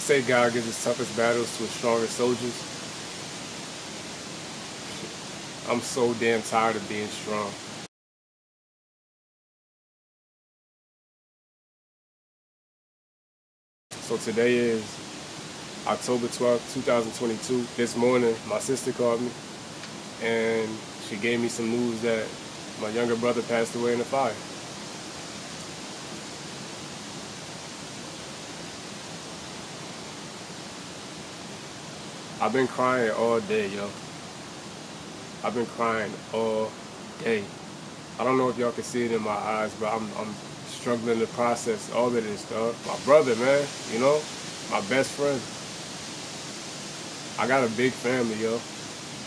say God gives his toughest battles to his strongest soldiers. I'm so damn tired of being strong. So today is October 12th, 2022. This morning, my sister called me and she gave me some news that my younger brother passed away in a fire. I've been crying all day, yo. I've been crying all day. I don't know if y'all can see it in my eyes, but I'm struggling to process all of this, dog. My brother, man, you know, my best friend. I got a big family, yo.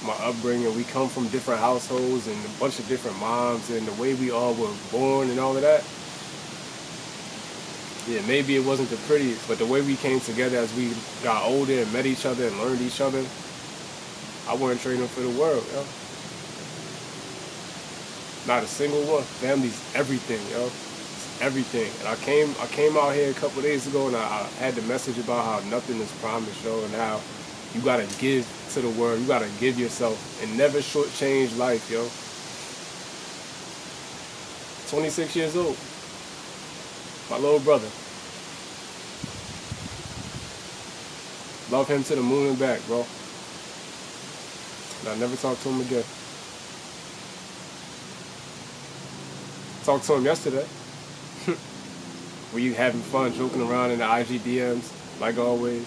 My upbringing, we come from different households and a bunch of different moms, and the way we all were born and all of that. Yeah, maybe it wasn't the prettiest, but the way we came together as we got older and met each other and learned each other, I wouldn't trade them for the world, yo. Not a single one. Family's everything, yo. It's everything. And I came out here a couple days ago and I had the message about how nothing is promised, yo, and how you gotta give to the world. You gotta give yourself and never shortchange life, yo. 26 years old. My little brother. Love him to the moon and back, bro. And I never talked to him again. Talked to him yesterday. Were you having fun, joking around in the IG DMs, like always?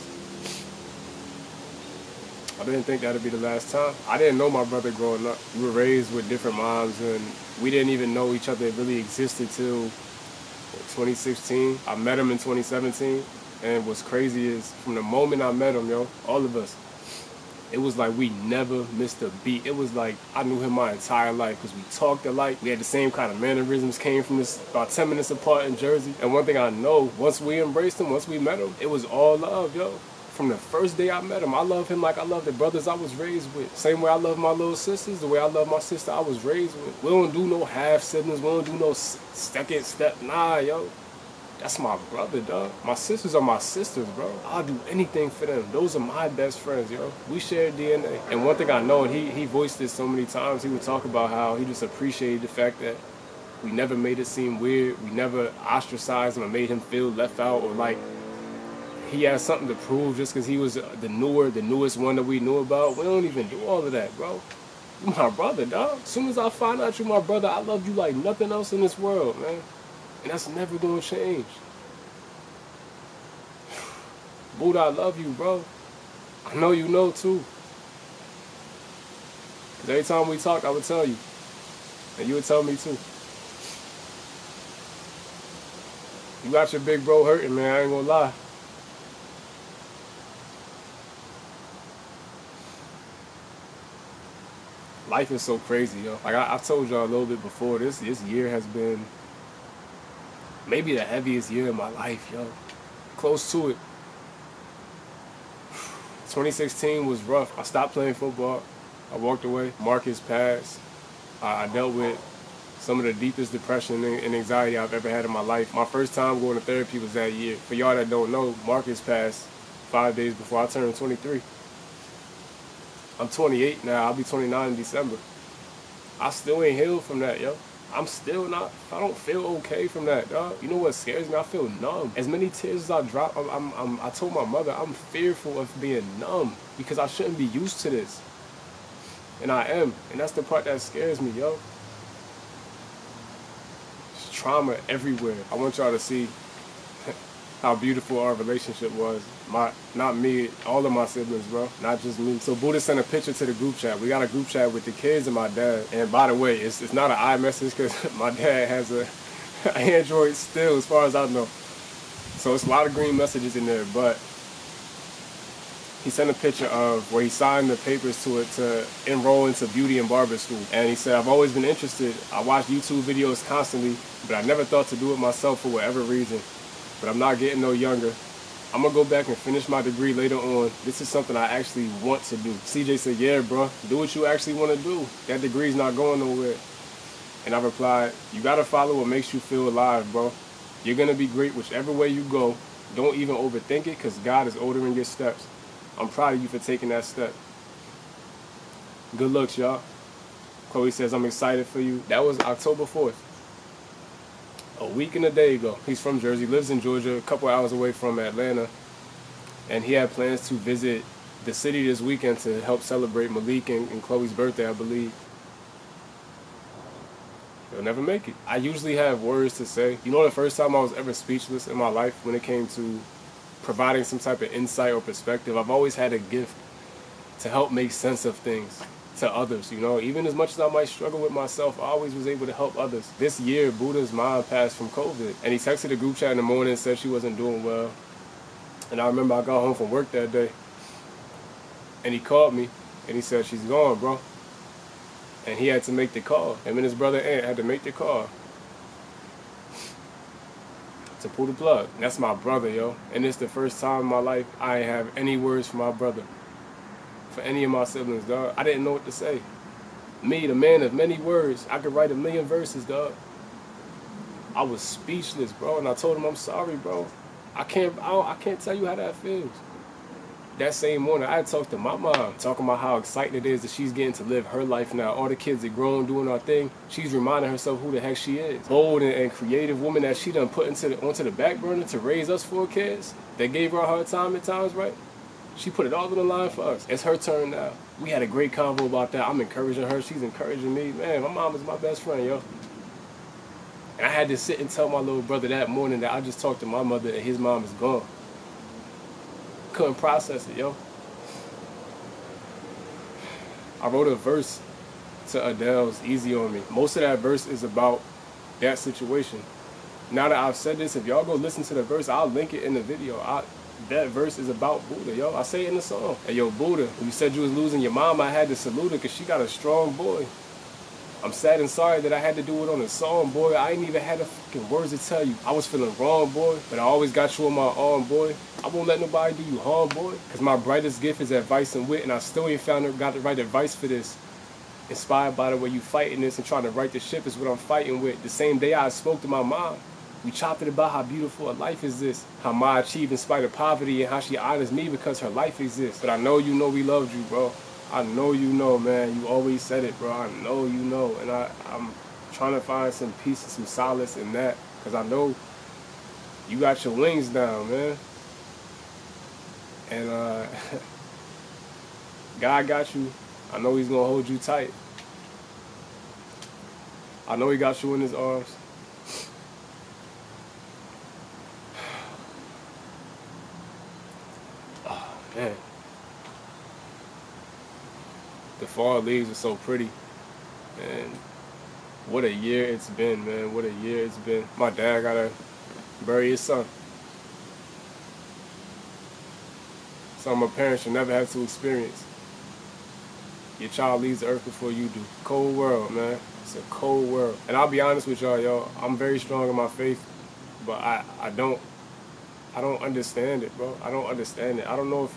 I didn't think that'd be the last time. I didn't know my brother growing up. We were raised with different moms, and we didn't even know each other really existed till 2016. I met him in 2017, and what's crazy is from the moment I met him, yo, all of us, it was like we never missed a beat. It was like I knew him my entire life because we talked alike. We had the same kind of mannerisms, came from this about 10 minutes apart in Jersey. And one thing I know, once we embraced him, once we met him, it was all love, yo. From the first day I met him, I love him like I love the brothers I was raised with. Same way I love my little sisters, the way I love my sister I was raised with. We don't do no half siblings, we don't do no second step, nah, yo. That's my brother, dog. My sisters are my sisters, bro. I'll do anything for them. Those are my best friends, yo. We share DNA. And one thing I know, and he voiced this so many times, he would talk about how he just appreciated the fact that we never made it seem weird. We never ostracized him or made him feel left out or like he had something to prove just because he was the newest one that we knew about. We don't even do all of that, bro. You my brother, dog. As soon as I find out you my brother, I love you like nothing else in this world, man. And that's never gonna change. Buddha, I love you, bro. I know you know too. Cause every time we talk, I would tell you. And you would tell me too. You got your big bro hurting, man, I ain't gonna lie. Life is so crazy, yo. Like I told y'all a little bit before, this year has been maybe the heaviest year of my life, yo. Close to it. 2016 was rough. I stopped playing football. I walked away. Marcus passed. I dealt with some of the deepest depression and anxiety I've ever had in my life. My first time going to therapy was that year. For y'all that don't know, Marcus passed 5 days before I turned 23. I'm 28 now. I'll be 29 in December. I still ain't healed from that, yo. I'm still not, I don't feel okay from that, dog. You know what scares me? I feel numb. As many tears as I drop, I told my mother, I'm fearful of being numb because I shouldn't be used to this. And I am. And that's the part that scares me, yo. There's trauma everywhere. I want y'all to see how beautiful our relationship was. Not me, all of my siblings, bro. Not just me. So Buddha sent a picture to the group chat. We got a group chat with the kids and my dad. And by the way, it's not an iMessage because my dad has a Android still, as far as I know. So it's a lot of green messages in there, but he sent a picture of where he signed the papers to it to enroll into beauty and barber school. And he said, I've always been interested. I watch YouTube videos constantly, but I never thought to do it myself for whatever reason. But I'm not getting no younger. I'm gonna go back and finish my degree later on. This is something I actually want to do. CJ said, yeah, bro, do what you actually want to do. That degree's not going nowhere. And I replied, you gotta follow what makes you feel alive, bro. You're gonna be great whichever way you go. Don't even overthink it, because God is ordering your steps. I'm proud of you for taking that step. Good looks, y'all. Chloe says, I'm excited for you. That was October 4th. A week and a day ago. He's from Jersey, lives in Georgia, a couple hours away from Atlanta. And he had plans to visit the city this weekend to help celebrate Malik and Chloe's birthday, I believe. He'll never make it. I usually have words to say. You know, the first time I was ever speechless in my life when it came to providing some type of insight or perspective, I've always had a gift to help make sense of things to others, you know. Even as much as I might struggle with myself, I always was able to help others. This year, Buddha's mom passed from COVID, and he texted the group chat in the morning and said she wasn't doing well. And I remember I got home from work that day, and he called me, and he said, she's gone, bro. And he had to make the call. Him and his brother Ant had to make the call to pull the plug. And that's my brother, yo. And it's the first time in my life I have any words for my brother, for any of my siblings, dog. I didn't know what to say. Me, the man of many words, I could write 1,000,000 verses, dog. I was speechless, bro, and I told him I'm sorry, bro. I can't tell you how that feels. That same morning, I had talked to my mom, talking about how exciting it is that she's getting to live her life now. All the kids are grown, doing our thing. She's reminding herself who the heck she is. Bold and creative woman that she done put onto the back burner to raise us 4 kids. That gave her a hard time at times, right? She put it all on the line for us. It's her turn now. We had a great convo about that. I'm encouraging her. She's encouraging me. Man, my mom is my best friend, yo. And I had to sit and tell my little brother that morning that I just talked to my mother and his mom is gone. Couldn't process it, yo. I wrote a verse to Adele's Easy on Me. Most of that verse is about that situation. Now that I've said this, if y'all go listen to the verse, I'll link it in the video. That verse is about Buddha, yo. I say it in the song. Hey, yo, Buddha, when you said you was losing your mom, I had to salute her because she got a strong boy. I'm sad and sorry that I had to do it on a song, boy. I ain't even had the fucking words to tell you. I was feeling wrong, boy, but I always got you on my arm, boy. I won't let nobody do you harm, boy, because my brightest gift is advice and wit, and I still ain't got the right advice for this. Inspired by the way you fighting this and trying to right the ship is what I'm fighting with. The same day I spoke to my mom, we chopped it about how beautiful a life is this, how Ma achieved in spite of poverty, and how she honors me because her life exists. But I know you know we loved you, bro. I know you know, man. You always said it, bro. I know you know. And I'm trying to find some peace and some solace in that, because I know you got your wings down, man. And God got you. I know he's going to hold you tight. I know he got you in his arms. Oh, man. The fall leaves are so pretty. And what a year it's been, man. What a year it's been. My dad got to bury his son. Something my parents should never have to experience. Your child leaves the earth before you do. Cold world, man. It's a cold world. And I'll be honest with y'all, yo. I'm very strong in my faith, but I don't understand it, bro. I don't understand it. I don't know if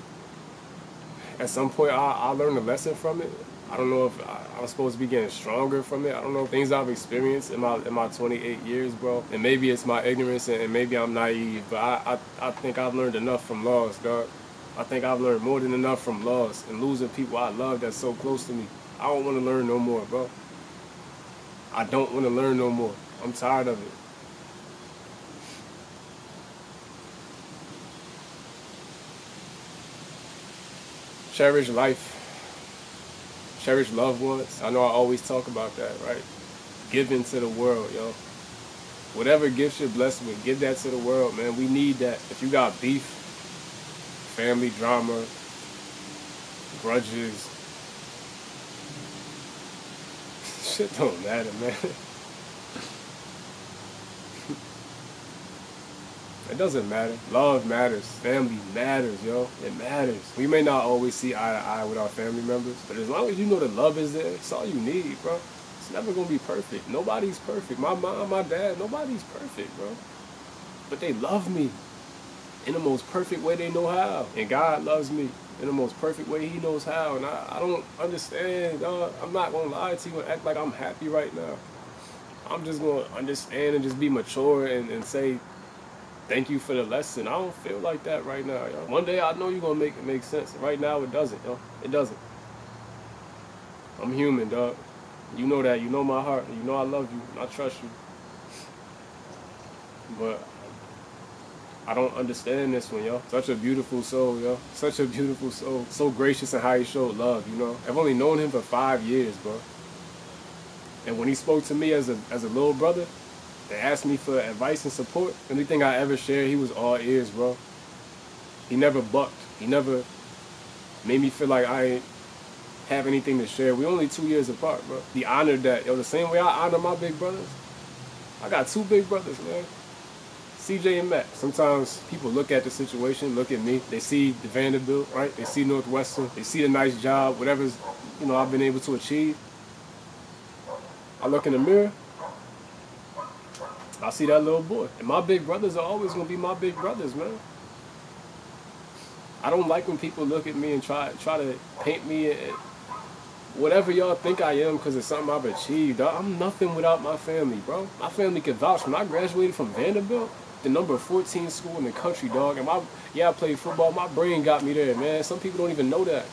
at some point I'll learn a lesson from it. I don't know if I'm supposed to be getting stronger from it. I don't know things I've experienced in my 28 years, bro. And maybe it's my ignorance and maybe I'm naive, but I think I've learned enough from loss, dog. I think I've learned more than enough from loss and losing people I love that's so close to me. I don't want to learn no more, bro. I don't want to learn no more. I'm tired of it. Cherish life. Cherish loved ones. I know I always talk about that, right? Giving to the world, yo. Whatever gifts you're blessed with, give that to the world, man. We need that. If you got beef, family drama, grudges, shit don't matter, man. It doesn't matter. Love matters. Family matters, yo. It matters. We may not always see eye to eye with our family members, but as long as you know the love is there, it's all you need, bro. It's never gonna be perfect. Nobody's perfect. My mom, my dad, nobody's perfect, bro. But they love me in the most perfect way they know how. And God loves me in the most perfect way he knows how. And I don't understand, dog. I'm not gonna lie to you and act like I'm happy right now. I'm just gonna understand and just be mature and say, thank you for the lesson. I don't feel like that right now, yo. One day I know you're gonna make it make sense. Right now it doesn't, yo. It doesn't. I'm human, dog. You know that. You know my heart. You know I love you. I trust you. But I don't understand this one, yo. Such a beautiful soul, yo. Such a beautiful soul. So gracious in how he showed love, you know. I've only known him for 5 years, bro. And when he spoke to me as a little brother, and asked me for advice and support, anything I ever shared, he was all ears, bro. He never bucked. He never made me feel like I ain't have anything to share. We only 2 years apart, bro. The honor that, yo, the same way I honor my big brothers. I got 2 big brothers, man. CJ and Matt. Sometimes people look at the situation, look at me. They see the Vanderbilt, right? They see Northwestern. They see the nice job, whatever's, you know, I've been able to achieve. I look in the mirror. I see that little boy. And my big brothers are always going to be my big brothers, man. I don't like when people look at me and try to paint me whatever y'all think I am because it's something I've achieved. I'm nothing without my family, bro. My family can vouch. When I graduated from Vanderbilt, the number 14 school in the country, dog, and I played football. My brain got me there, man. Some people don't even know that.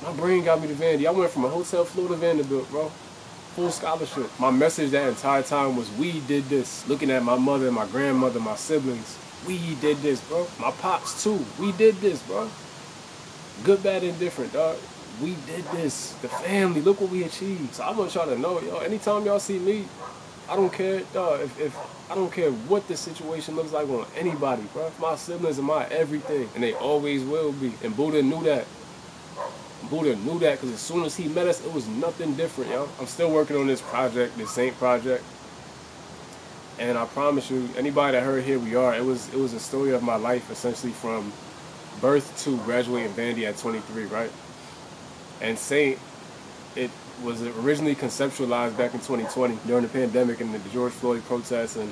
My brain got me to Vandy. I went from a hotel floor to Vanderbilt, bro. Full scholarship. My message that entire time was, we did this. Looking at my mother, my grandmother, my siblings. We did this, bro. My pops, too. We did this, bro. Good, bad, and different, dog. We did this. The family, look what we achieved. So I want y'all to know, yo, anytime y'all see me, I don't care, dog. If I don't care what the situation looks like on anybody, bro. My siblings are my everything, and they always will be. And Buddha knew that. Buddha knew that because as soon as he met us, it was nothing different, yo. I'm still working on this project, this Saint project. And I promise you, anybody that heard Here We Are, it was a story of my life, essentially from birth to graduating Vandy at 23, right? And Saint, it was originally conceptualized back in 2020 during the pandemic and the George Floyd protests, and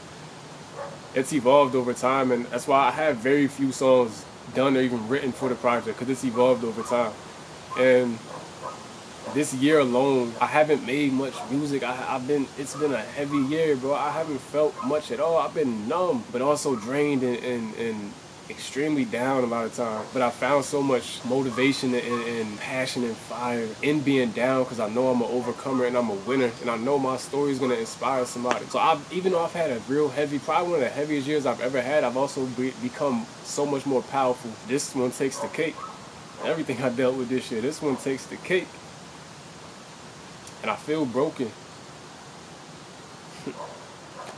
it's evolved over time, and that's why I have very few songs done or even written for the project, because it's evolved over time. And this year alone, I haven't made much music. It's been a heavy year, bro. I haven't felt much at all. I've been numb, but also drained and extremely down a lot of times. But I found so much motivation and passion and fire in being down, because I know I'm an overcomer and I'm a winner, and I know my story is going to inspire somebody. So even though I've had a real heavy, probably one of the heaviest years I've ever had, I've also become so much more powerful. This one takes the cake. Everything I dealt with this year, this one takes the cake. And I feel broken.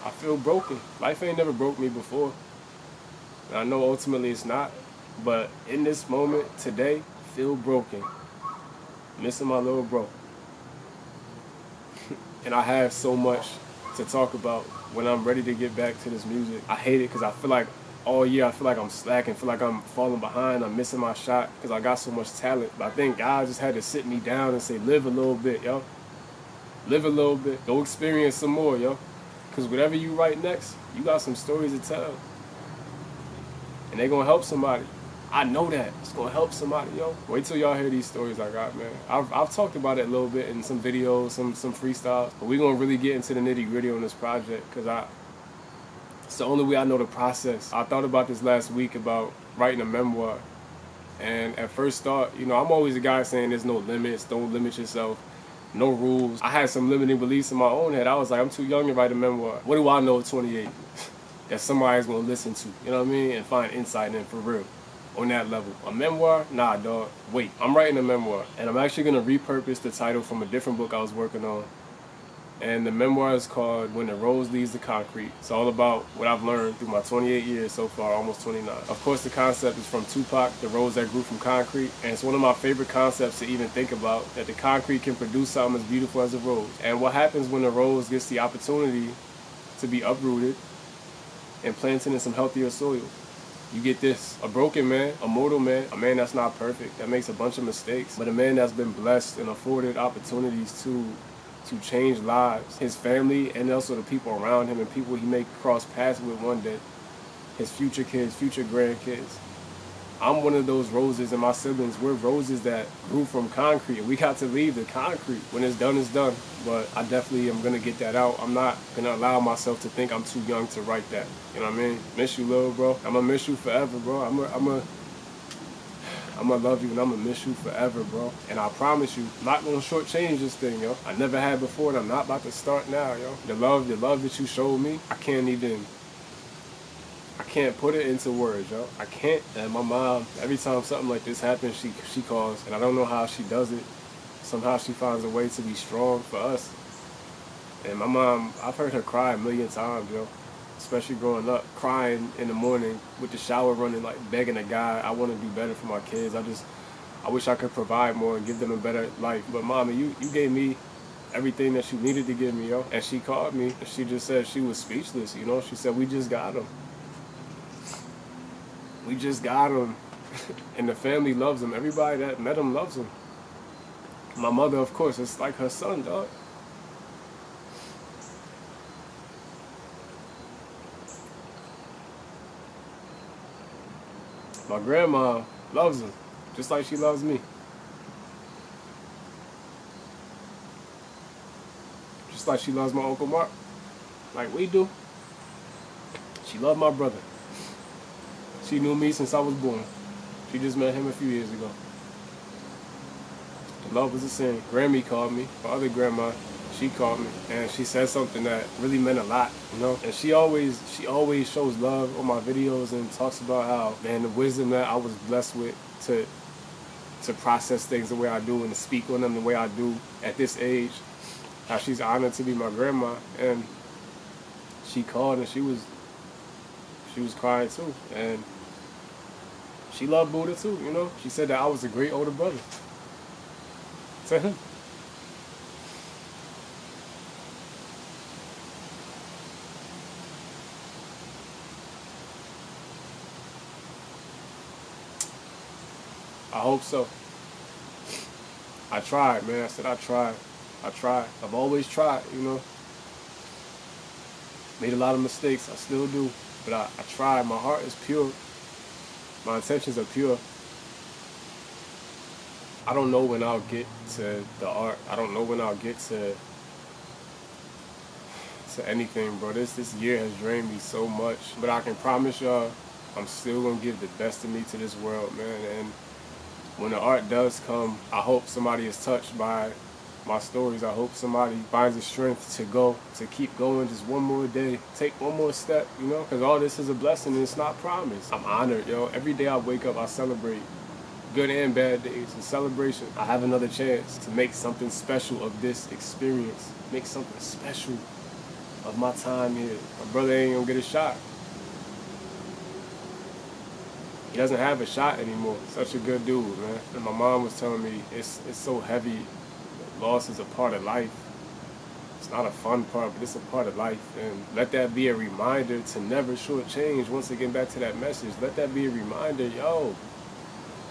I feel broken. Life ain't never broke me before. And I know ultimately it's not. But in this moment, today, I feel broken. Missing my little bro. And I have so much to talk about when I'm ready to get back to this music. I hate it because I feel like all year I feel like I'm slacking, feel like I'm falling behind, I'm missing my shot because I got so much talent. But I think God just had to sit me down and say, live a little bit, yo. Live a little bit. Go experience some more, yo. Because whatever you write next, you got some stories to tell. And they're going to help somebody. I know that. It's going to help somebody, yo. Wait till y'all hear these stories I got, man. I've talked about it a little bit in some videos, some freestyles. But we're going to really get into the nitty-gritty on this project because it's the only way I know the process. I thought about this last week about writing a memoir. And at first thought, you know, I'm always a guy saying there's no limits, don't limit yourself, no rules. I had some limiting beliefs in my own head. I was like, I'm too young to write a memoir. What do I know at 28 that somebody's going to listen to, you know what I mean, and find insight in for real on that level? A memoir? Nah, dog. Wait, I'm writing a memoir. And I'm actually going to repurpose the title from a different book I was working on. And the memoir is called When the Rose Leaves the Concrete. It's all about what I've learned through my 28 years so far, almost 29. Of course, the concept is from Tupac, The Rose That Grew from Concrete. And it's one of my favorite concepts to even think about, that the concrete can produce something as beautiful as a rose. And what happens when the rose gets the opportunity to be uprooted and planted in some healthier soil? You get this: a broken man, a mortal man, a man that's not perfect, that makes a bunch of mistakes, but a man that's been blessed and afforded opportunities to change lives, his family, and also the people around him and people he may cross paths with one day, his future kids, future grandkids. I'm one of those roses, and my siblings, we're roses that grew from concrete. We got to leave the concrete. When it's done, it's done. But I definitely am going to get that out. I'm not going to allow myself to think I'm too young to write that. You know what I mean? Miss you, little bro. I'm going to miss you forever, bro. I'm gonna love you, and I'm gonna miss you forever, bro. And I promise you, I'm not gonna shortchange this thing, yo. I never had before, and I'm not about to start now, yo. The love that you showed me, I can't put it into words, yo. I can't. And my mom, every time something like this happens, she calls, and I don't know how she does it. Somehow she finds a way to be strong for us. And my mom, I've heard her cry a million times, yo. Especially growing up, crying in the morning with the shower running, like begging a guy, I want to do better for my kids. I wish I could provide more and give them a better life. But mommy, you gave me everything that you needed to give me, yo. And she called me, and she just said she was speechless, you know. She said, we just got him. We just got him. And the family loves him. Everybody that met him loves him. My mother, of course, it's like her son, dog. My grandma loves him, just like she loves me. Just like she loves my Uncle Mark, like we do. She loved my brother. She knew me since I was born. She just met him a few years ago. The love was the same. Grammy called me, my other grandma. She called me, and she said something that really meant a lot, you know. And she always shows love on my videos and talks about how, man, the wisdom that I was blessed with to process things the way I do and to speak on them the way I do at this age. How she's honored to be my grandma, and she called and she was crying too, and she loved Buddha too, you know. She said that I was a great older brother to him. I hope so. I tried, man. I said I tried. I've always tried, you know. Made a lot of mistakes. I still do. But I tried. My heart is pure. My intentions are pure. I don't know when I'll get to the art. I don't know when I'll get to anything, bro. This year has drained me so much. But I can promise y'all, I'm still going to give the best of me to this world, man. And when the art does come, I hope somebody is touched by my stories. I hope somebody finds the strength to keep going just one more day, take one more step, you know? Because all this is a blessing and it's not promised. I'm honored, yo. Every day I wake up, I celebrate. Good and bad days. In celebration, I have another chance to make something special of this experience. Make something special of my time here. My brother ain't gonna get a shot. He doesn't have a shot anymore. Such a good dude, man. And my mom was telling me it's so heavy. Loss is a part of life. It's not a fun part, but it's a part of life. And let that be a reminder to never shortchange. Once again, back to that message. Let that be a reminder, yo,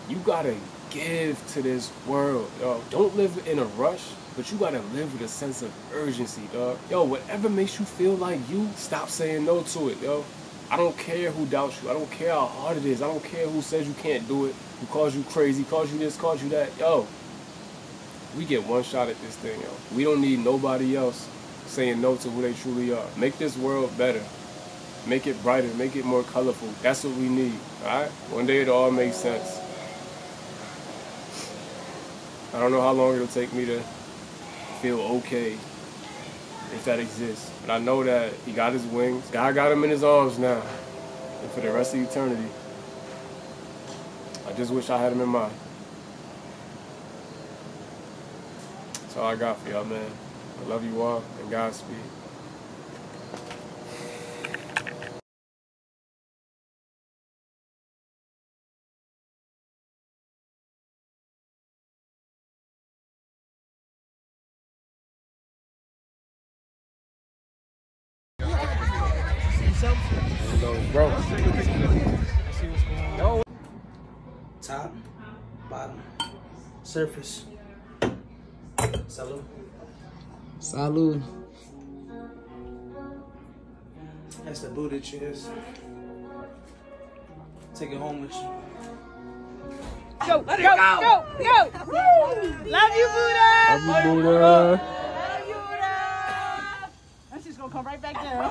you gotta give to this world, yo. Don't live in a rush, but you gotta live with a sense of urgency, dog. Yo, whatever makes you feel like you, stop saying no to it, yo. I don't care who doubts you. I don't care how hard it is. I don't care who says you can't do it, who calls you crazy, calls you this, calls you that. Yo, we get one shot at this thing, yo. We don't need nobody else saying no to who they truly are. Make this world better. Make it brighter. Make it more colorful. That's what we need, all right? One day it'll all make sense. I don't know how long it'll take me to feel okay, if that exists. But I know that he got his wings. God got him in his arms now. And for the rest of eternity, I just wish I had him in mind. That's all I got for y'all, man. I love you all, and Godspeed. Bro. Top, bottom, surface. Salud. Salud. That's the Buddha cheers. Take it home with you. Go. Let it go. Go. Woo. Love you, Buddha. Love you, Buddha. Love you, Buddha. That's just gonna come right back down.